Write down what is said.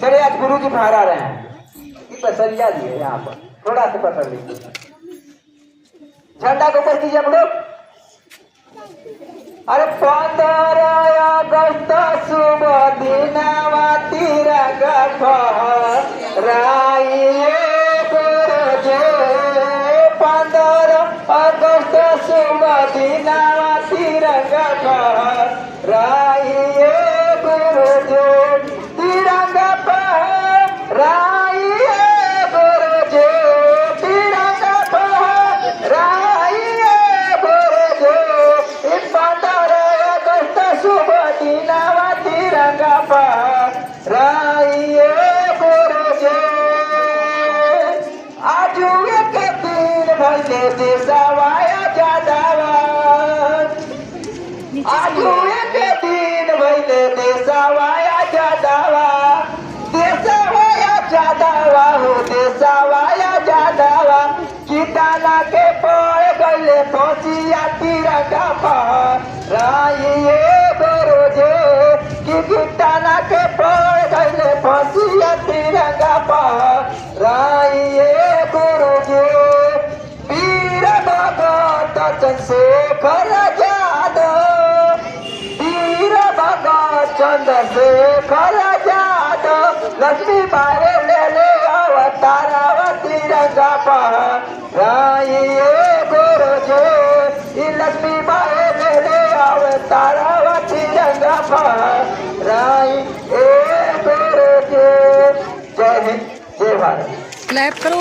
चलिए आज गुरु जी बाहर आ रहे हैं कि तसलिया लिए यहाँ पर थोड़ा सा पकड़ लीजिए झंडा को ऊपर कीजिए हम लोग। अरे 15 अगस्त शुभ दिनवा तिरंगा फहराइए गुरुजी 15 अगस्त शुभ दिनवा तिरंगा फहराइए गुरुजी तिरंगा फहराइए गुरुजी तिरंगा फहराइए गुरुजी 15 अगस्त शुभ दिनवा तिरंगा फहराइए गुरुजी आज एक दिन भले देशवाया जादावा आज एक दिन भले देशवाया जादावा हो देशवाया जादावा किताला के पड़ गले फसिया तिरंगा फहराइए गुरुजी कि किताला के पड़ गले फसिया तिरंगा फहराइए गुरुजी वीर भगत चंद्रशेखर यादव वीर भगत चंद्रशेखर यादव लक्ष्मी बाई ले अवतारा तिरंगा फहराइए गुरुजी लक्ष्मी बाई ले अवतारा तिरंगा फहराइए गुरुजी। जय हिंद जय भारत। क्लैप करो।